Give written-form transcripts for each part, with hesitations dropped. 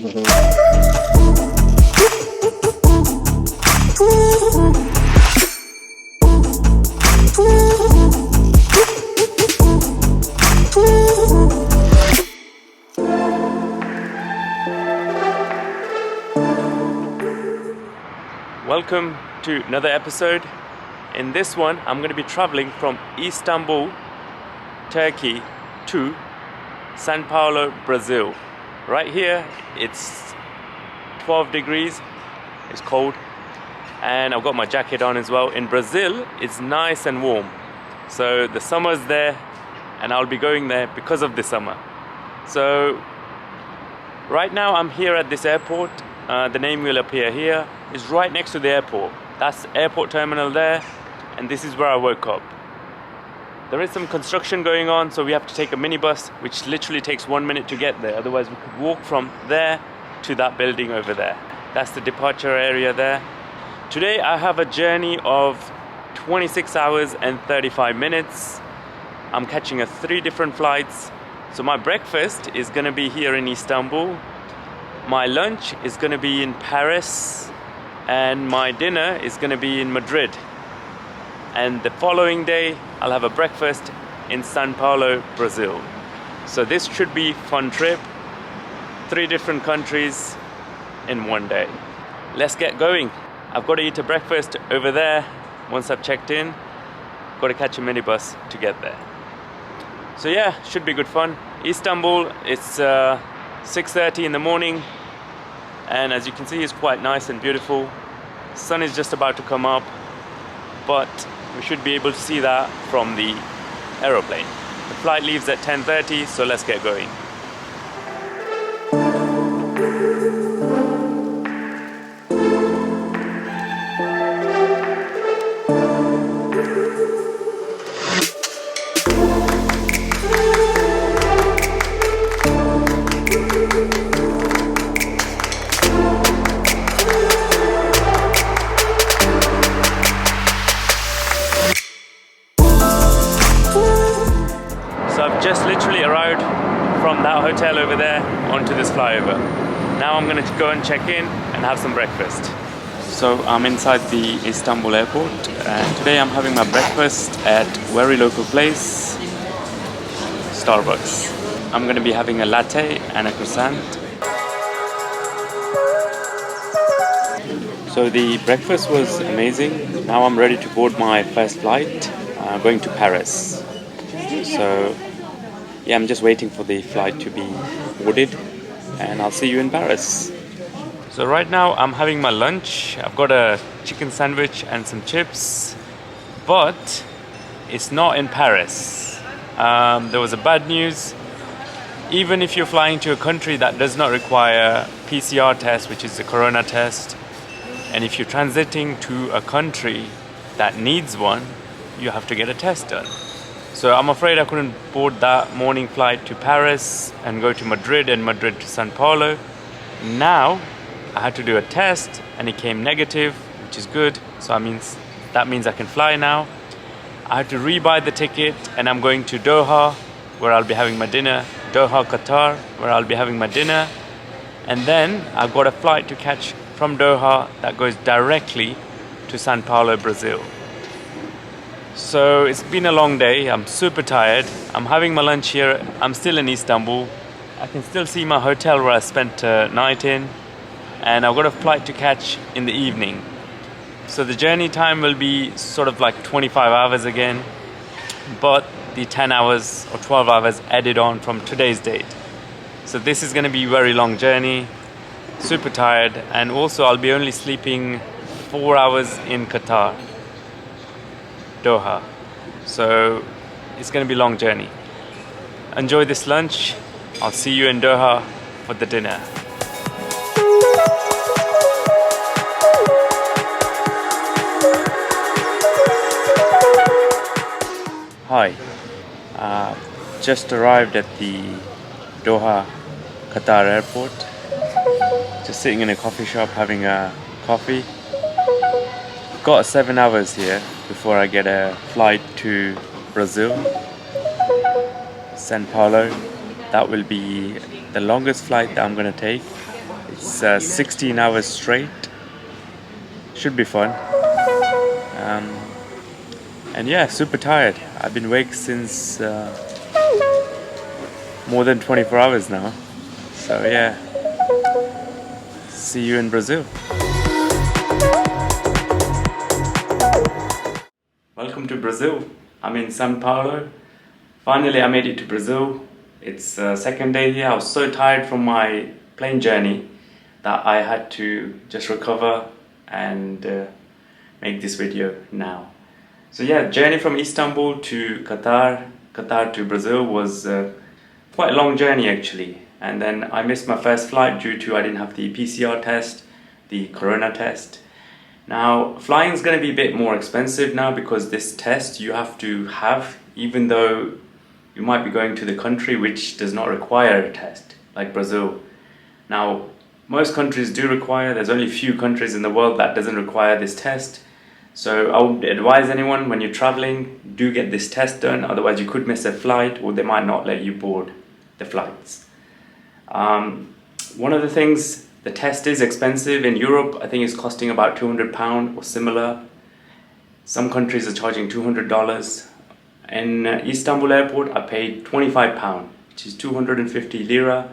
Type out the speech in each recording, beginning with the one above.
Welcome to another episode. In this one, I'm going to be traveling from Istanbul, Turkey to Sao Paulo, Brazil. Right here, it's 12 degrees, it's cold, and I've got my jacket on as well. In Brazil, it's nice and warm. So the summer's there, and I'll be going there because of the summer. So right now I'm here at this airport. The name will appear here. It's right next to the airport. That's airport terminal there, and this is where I woke up. There is some construction going on, so we have to take a minibus, which literally takes 1 minute to get there. Otherwise we could walk from there to that building over there. That's the departure area there. Today I have a journey of 26 hours and 35 minutes. I'm catching 3 different flights. So my breakfast is going to be here in Istanbul. My lunch is going to be in Paris. And my dinner is going to be in Madrid. And the following day I'll have a breakfast in Sao Paulo, Brazil. So this should be a fun trip. 3 different countries in one day. Let's get going. I've got to eat a breakfast over there. Once I've checked in, got to catch a minibus to get there. So yeah, should be good fun. Istanbul, it's 6:30 in the morning, and as you can see, it's quite nice and beautiful. Sun is just about to come up, but we should be able to see that from the aeroplane. The flight leaves at 10:30, so let's get going. Just literally arrived from that hotel over there onto this flyover. Now I'm going to go and check in and have some breakfast. So I'm inside the Istanbul airport, and today I'm having my breakfast at very local place, Starbucks. I'm going to be having a latte and a croissant. So the breakfast was amazing. Now I'm ready to board my first flight, going to Paris. So yeah, I'm just waiting for the flight to be boarded, and I'll see you in Paris. So right now I'm having my lunch. I've got a chicken sandwich and some chips, but it's not in Paris. There was a bad news. Even if you're flying to a country that does not require PCR test, which is the corona test, and if you're transiting to a country that needs one, you have to get a test done. So I'm afraid I couldn't board that morning flight to Paris and go to Madrid and Madrid to Sao Paulo. Now I had to do a test and it came negative, which is good. So that means I can fly now. I had to rebuy the ticket, and I'm going to Doha, where I'll be having my dinner. Doha, Qatar, where I'll be having my dinner. And then I've got a flight to catch from Doha that goes directly to Sao Paulo, Brazil. So it's been a long day. I'm super tired. I'm having my lunch here. I'm still in Istanbul. I can still see my hotel where I spent night in, and I've got a flight to catch in the evening. So the journey time will be sort of like 25 hours again, but the 10 hours or 12 hours added on from today's date. So this is going to be a very long journey. Super tired, and also I'll be only sleeping 4 hours in Qatar, Doha. So it's going to be a long journey. Enjoy this lunch. I'll see you in Doha for the dinner. Hi. Just arrived at the Doha, Qatar airport. Just sitting in a coffee shop having a coffee. Got 7 hours here before I get a flight to Brazil, Sao Paulo. That will be the longest flight that I'm going to take. It's 16 hours straight. Should be fun. And yeah, super tired. I've been awake since more than 24 hours now. So yeah, see you in Brazil. Welcome to Brazil. I'm in São Paulo. Finally, I made it to Brazil. It's second day here. I was so tired from my plane journey that I had to just recover and make this video now. So yeah, journey from Istanbul to Qatar, Qatar to Brazil was quite a long journey actually. And then I missed my first flight due to I didn't have the PCR test, the corona test. Now, flying is going to be a bit more expensive now because this test you have to have, even though you might be going to the country which does not require a test, like Brazil. Now, most countries do require, there's only a few countries in the world that doesn't require this test. So I would advise anyone when you're traveling, do get this test done, otherwise you could miss a flight or they might not let you board the flights. One of the things, the test is expensive. In Europe, I think it's costing about £200 or similar. Some countries are charging $200. In Istanbul airport, I paid £25, which is 250 lira.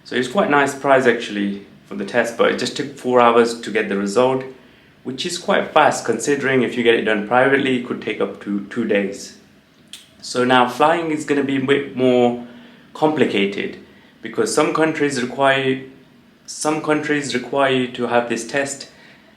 So it's quite a nice price actually for the test, but it just took 4 hours to get the result, which is quite fast considering if you get it done privately, it could take up to 2 days. So now flying is going to be a bit more complicated because some countries require you to have this test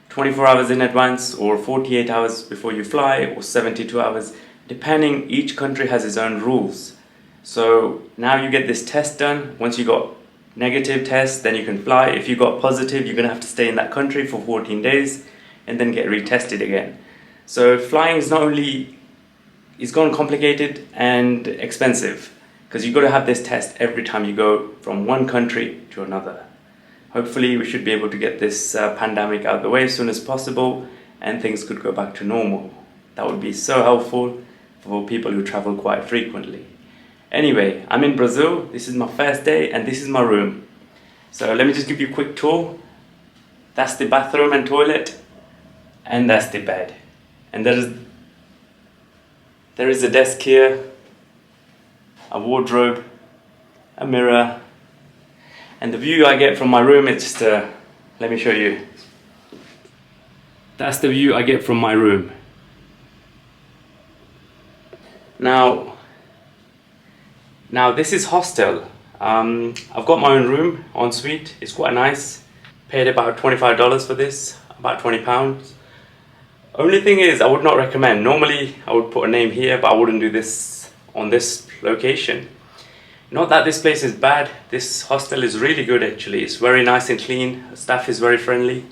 24 hours in advance or 48 hours before you fly or 72 hours, depending. Each country has its own rules. So now you get this test done. Once you got negative test, then you can fly. If you got positive, you're going to have to stay in that country for 14 days and then get retested again. So flying is not only, it's gone complicated and expensive because you've got to have this test every time you go from one country to another. Hopefully we should be able to get this pandemic out of the way as soon as possible and things could go back to normal. That would be so helpful for people who travel quite frequently. Anyway, I'm in Brazil. This is my first day and this is my room. So let me just give you a quick tour. That's the bathroom and toilet and that's the bed. And there is a desk here, a wardrobe, a mirror, and the view I get from my room is just, let me show you. That's the view I get from my room. Now this is hostel. I've got my own room, ensuite. It's quite nice. Paid about $25 for this, about £20. Only thing is, I would not recommend. Normally, I would put a name here, but I wouldn't do this on this location. Not that this place is bad. This hostel is really good actually. It's very nice and clean. The staff is very friendly.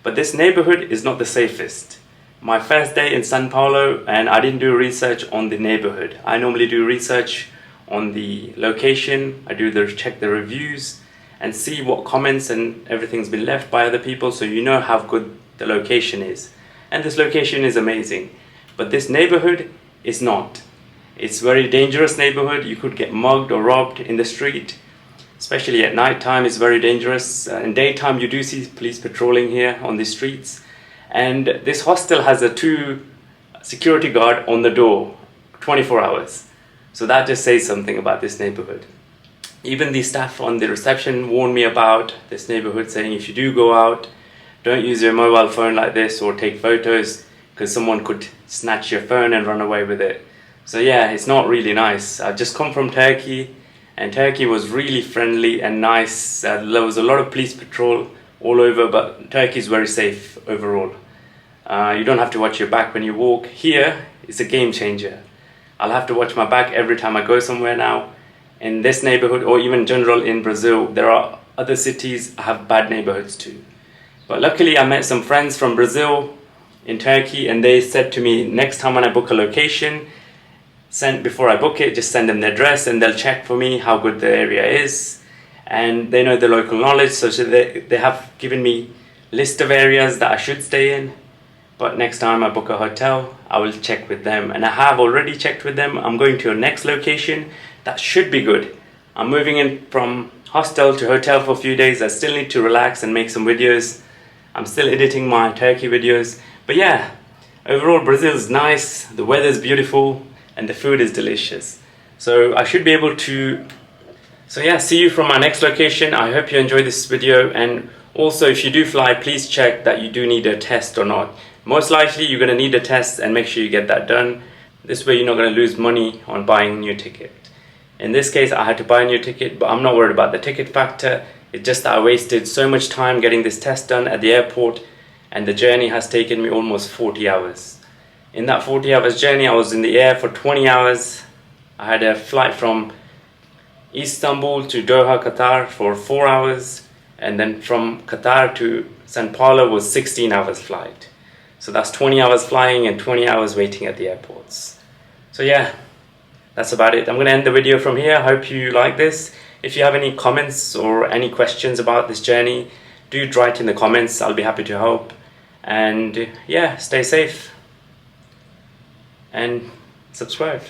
But this neighborhood is not the safest. My first day in São Paulo and I didn't do research on the neighborhood. I normally do research on the location. I do check the reviews and see what comments and everything's been left by other people so you know how good the location is. And this location is amazing. But this neighborhood is not. It's a very dangerous neighborhood. You could get mugged or robbed in the street. Especially at night time, it's very dangerous. In daytime, you do see police patrolling here on the streets. And this hostel has a 2 security guard on the door, 24 hours. So that just says something about this neighborhood. Even the staff on the reception warned me about this neighborhood, saying if you do go out, don't use your mobile phone like this or take photos because someone could snatch your phone and run away with it. So yeah, it's not really nice. I've just come from Turkey and Turkey was really friendly and nice. There was a lot of police patrol all over, but Turkey is very safe overall. You don't have to watch your back when you walk. Here, it's a game changer. I'll have to watch my back every time I go somewhere now. In this neighborhood or even general in Brazil, there are other cities that have bad neighborhoods too. But luckily I met some friends from Brazil in Turkey and they said to me, next time when I book a location, before I book it, just send them the address and they'll check for me how good the area is. And they know the local knowledge, so they have given me a list of areas that I should stay in. But next time I book a hotel, I will check with them. And I have already checked with them. I'm going to a next location that should be good. I'm moving in from hostel to hotel for a few days. I still need to relax and make some videos. I'm still editing my Turkey videos. But yeah, overall Brazil is nice, the weather is beautiful, and the food is delicious. So I should be able to... So yeah, see you from my next location. I hope you enjoyed this video, and also if you do fly, please check that you do need a test or not. Most likely you're going to need a test, and make sure you get that done. This way you're not going to lose money on buying a new ticket. In this case I had to buy a new ticket, but I'm not worried about the ticket factor. It's just that I wasted so much time getting this test done at the airport, and the journey has taken me almost 40 hours. In that 40 hours journey I was in the air for 20 hours. I had a flight from Istanbul to Doha, Qatar for 4 hours, and then from Qatar to Sao Paulo was 16 hours flight. So that's 20 hours flying and 20 hours waiting at the airports. So yeah, that's about it. I'm going to end the video from here. I hope you like this. If you have any comments or any questions about this journey, do write in the comments. I'll be happy to help. And yeah, stay safe and subscribe.